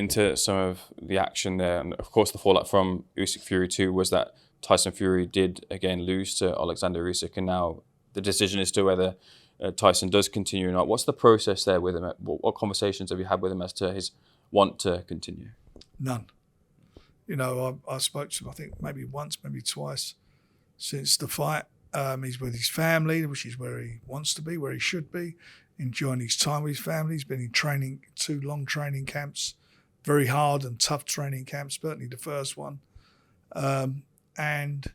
into some of the action there, and of course the fallout from Usyk Fury 2 was that Tyson Fury did again lose to Oleksandr Usyk, and now the decision is to whether Tyson does continue or not. What's the process there with him? What conversations have you had with him as to his want to continue? None. You know, I spoke to him, I think maybe once, maybe twice since the fight. He's with his family, which is where he wants to be, where he should be, enjoying his time with his family. He's been in training, 2 long training camps, very hard and tough training camps, certainly the first one. And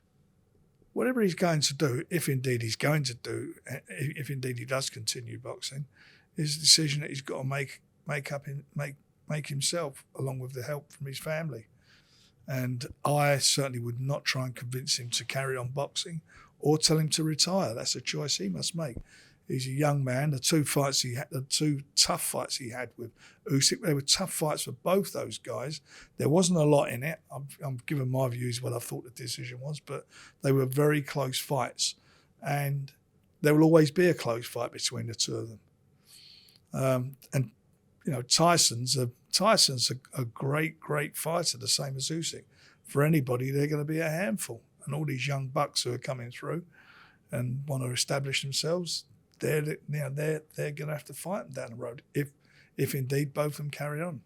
whatever he's going to do, if indeed he's going to do, if indeed he does continue boxing, is a decision that he's got to make himself, along with the help from his family. And I certainly would not try and convince him to carry on boxing or tell him to retire. That's a choice he must make. He's a young man. The 2 tough fights he had with Usyk, they were tough fights for both those guys. There wasn't a lot in it. I'm giving my views what I thought the decision was, but they were very close fights. And there will always be a close fight between the 2 of them. And, you know, Tyson's a great, great fighter, the same as Usyk. For anybody, they're going to be a handful. And all these young bucks who are coming through and want to establish themselves, they're going to have to fight them down the road if indeed both of them carry on.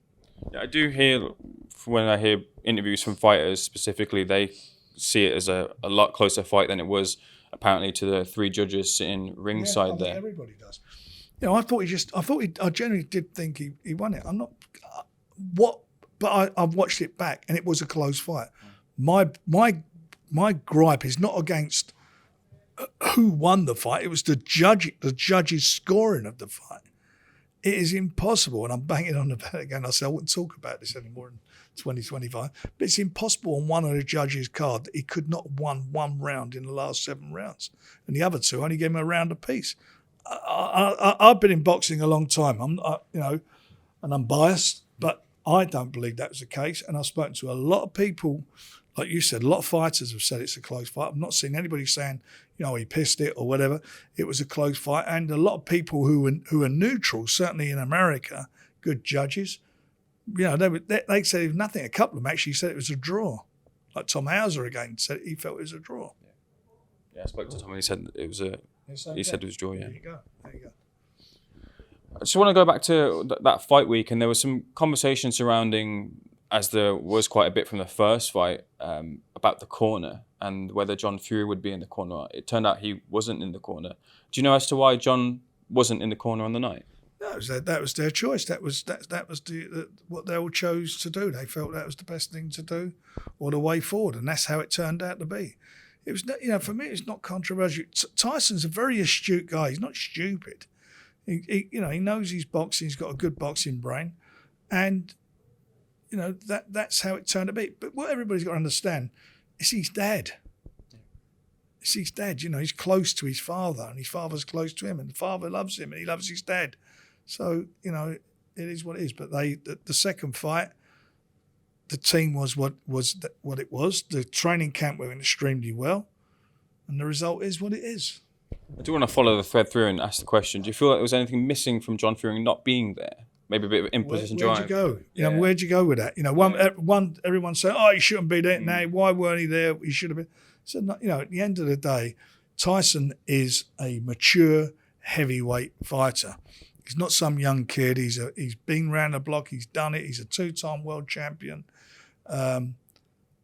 Yeah, I do hear, when I hear interviews from fighters specifically, they see it as a lot closer fight than it was apparently to the 3 judges sitting ringside there. Everybody does. You know, I generally did think he won it. I'm not, but I've watched it back and it was a close fight. My gripe is not against who won the fight. It was the judge's scoring of the fight. It is impossible, and I'm banging on about it again. I said I wouldn't talk about this anymore in 2025, but it's impossible on one of the judges' card that he could not have won 1 round in the last 7 rounds, and the other 2 only gave him a round apiece. I've been in boxing a long time, and I'm biased, but I don't believe that was the case, and I've spoken to a lot of people. Like you said, a lot of fighters have said it's a close fight. I've not seen anybody saying, you know, he pissed it or whatever. It was a close fight. And a lot of people who are neutral, certainly in America, good judges, you know, they said it was nothing. A couple of them actually said it was a draw. Like Tom Hauser again said he felt it was a draw. Yeah, I spoke to Tom and he said it was a draw, yeah. There you go. I just want to go back to that fight week, and there was some conversation surrounding, as there was quite a bit from the first fight, about the corner and whether John Fury would be in the corner. It turned out he wasn't in the corner. Do you know as to why John wasn't in the corner on the night? That was their choice. That was what they all chose to do. They felt that was the best thing to do, or the way forward, and that's how it turned out to be. It was, you know, for me, it's not controversial. Tyson's a very astute guy. He's not stupid. He knows his boxing. He's got a good boxing brain, and you know that's how it turned out to be. But what everybody's got to understand is his dad. It's his dad. You know, he's close to his father, and his father's close to him, and the father loves him, and he loves his dad. So you know, it is what it is. But the second fight, the team was what it was. The training camp went extremely well, and the result is what it is. I do want to follow the thread through and ask the question. Do you feel like there was anything missing from John Fury not being there? Maybe a bit of imposition drive. Where'd you go? You know, where'd you go with that? You know, everyone said, "Oh, he shouldn't be there." Now, why weren't he there? He should have been. So, you know, at the end of the day, Tyson is a mature heavyweight fighter. He's not some young kid. He's been around the block. He's done it. He's a 2-time world champion.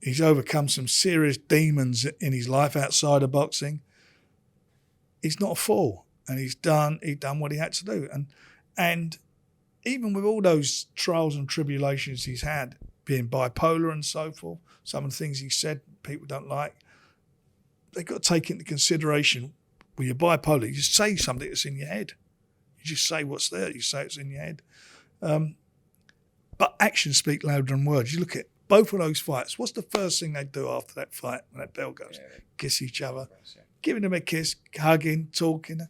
He's overcome some serious demons in his life outside of boxing. He's not a fool, and he done what he had to do. And even with all those trials and tribulations he's had, being bipolar and so forth, some of the things he said people don't like, they've got to take into consideration, when you're bipolar, you just say something that's in your head. You just say what's there. You say it's in your head. But actions speak louder than words. You look at both of those fights. What's the first thing they do after that fight when that bell goes? Yeah. Kiss each other. Giving them a kiss, hugging, talking.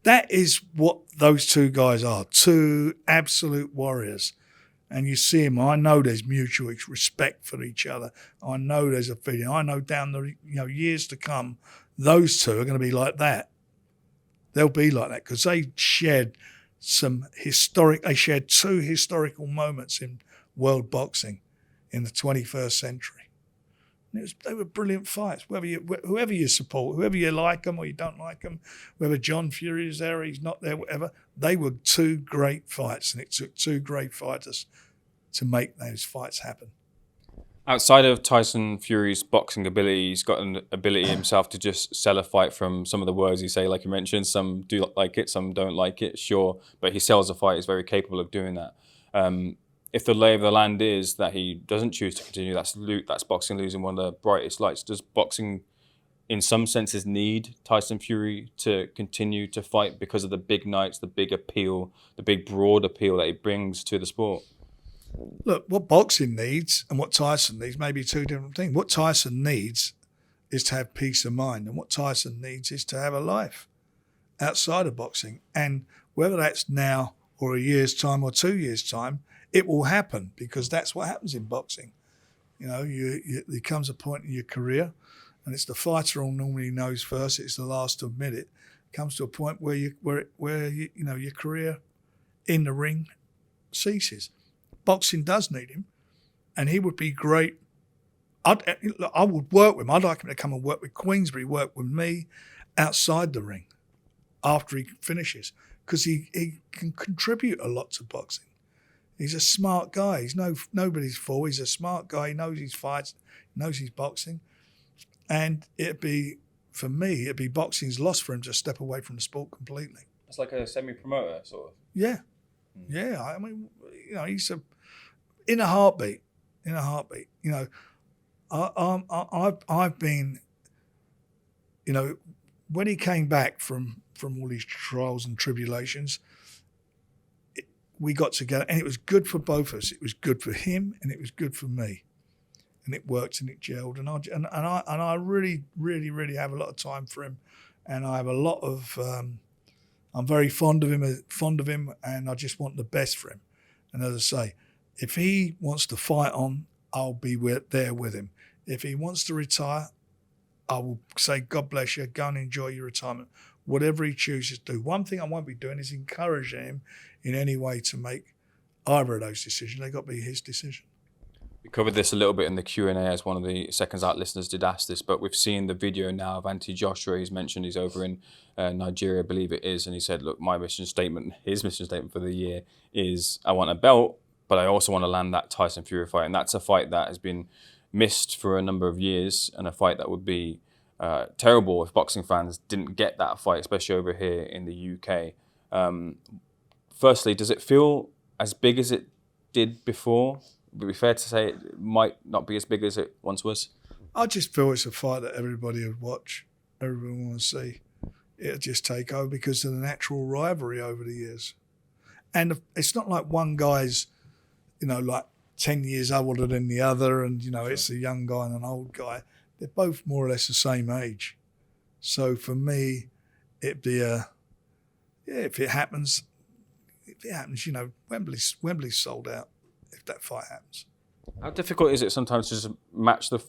That is what those 2 guys are, 2 absolute warriors. And you see them, I know there's mutual respect for each other. I know there's a feeling. I know down the years to come, those 2 are going to be like that. They'll be like that because they shared 2 historical moments in world boxing in the 21st century. And they were brilliant fights. Whoever you support, whoever you like them or you don't like them, whether John Fury is there or he's not there, whatever, they were two great fights, and it took two great fighters to make those fights happen. Outside of Tyson Fury's boxing ability, he's got an ability himself to just sell a fight from some of the words he say. Like you mentioned, some do like it, some don't like it, sure, but he sells a fight. He's very capable of doing that. If the lay of the land is that he doesn't choose to continue, that's boxing losing one of the brightest lights. Does boxing, in some senses, need Tyson Fury to continue to fight because of the big nights, the big appeal, the big broad appeal that he brings to the sport? Look, what boxing needs and what Tyson needs may be two different things. What Tyson needs is to have peace of mind, and what Tyson needs is to have a life outside of boxing. And whether that's now or a year's time or 2 years' time, it will happen, because that's what happens in boxing. There comes a point in your career, and it's the fighter who normally knows first. It's the last to admit it. It comes to a point where your career in the ring ceases. Boxing does need him, and he would be great. I would work with him. I'd like him to come and work with Queensberry, work with me outside the ring after he finishes, because he can contribute a lot to boxing. He's a smart guy. He's nobody's fool. He's a smart guy. He knows his fights, knows his boxing. And for me, it'd be boxing's loss for him to step away from the sport completely. It's like a semi-promoter, sort of. Yeah. Yeah. I mean, he's in a heartbeat. I've been, when he came back from all these trials and tribulations, we got together, and it was good for both of us. It was good for him, and it was good for me, and it worked and it gelled. And I really, really, really have a lot of time for him, and I have a lot of. I'm very fond of him, and I just want the best for him. And as I say, if he wants to fight on, I'll be there with him. If he wants to retire, I will say, God bless you, go and enjoy your retirement. Whatever he chooses to do. One thing I won't be doing is encouraging him in any way to make either of those decisions. They've got to be his decision. We covered this a little bit in the Q&A, as one of the Seconds Out listeners did ask this, but we've seen the video now of Anthony Joshua. He's mentioned he's over in Nigeria, I believe it is, and he said, look, his mission statement for the year is, I want a belt, but I also want to land that Tyson Fury fight. And that's a fight that has been missed for a number of years, and a fight that would be terrible if boxing fans didn't get that fight, especially over here in the UK. Firstly, does it feel as big as it did before? Would it be fair to say it might not be as big as it once was? I just feel it's a fight that everybody would watch, everyone want to see. It'll just take over because of the natural rivalry over the years. And it's not like one guy's, like 10 years older than the other, and, it's a young guy and an old guy. They're both more or less the same age. So for me, it'd be if it happens, Wembley's sold out if that fight happens. How difficult is it sometimes to just match the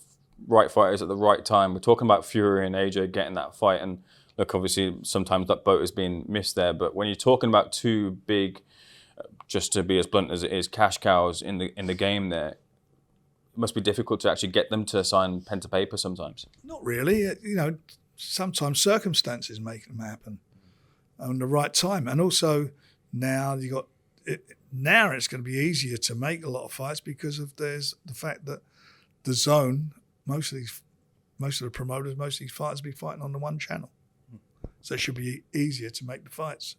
right fighters at the right time? We're talking about Fury and AJ getting that fight, and look, obviously sometimes that boat has been missed there, but when you're talking about two big, just to be as blunt as it is, cash cows in the game there, it must be difficult to actually get them to sign pen to paper sometimes. Not really. Sometimes circumstances make them happen on the right time. And also now now it's going to be easier to make a lot of fights because there's the fact that the zone, most of the promoters, most of these fighters will be fighting on the one channel. So it should be easier to make the fights.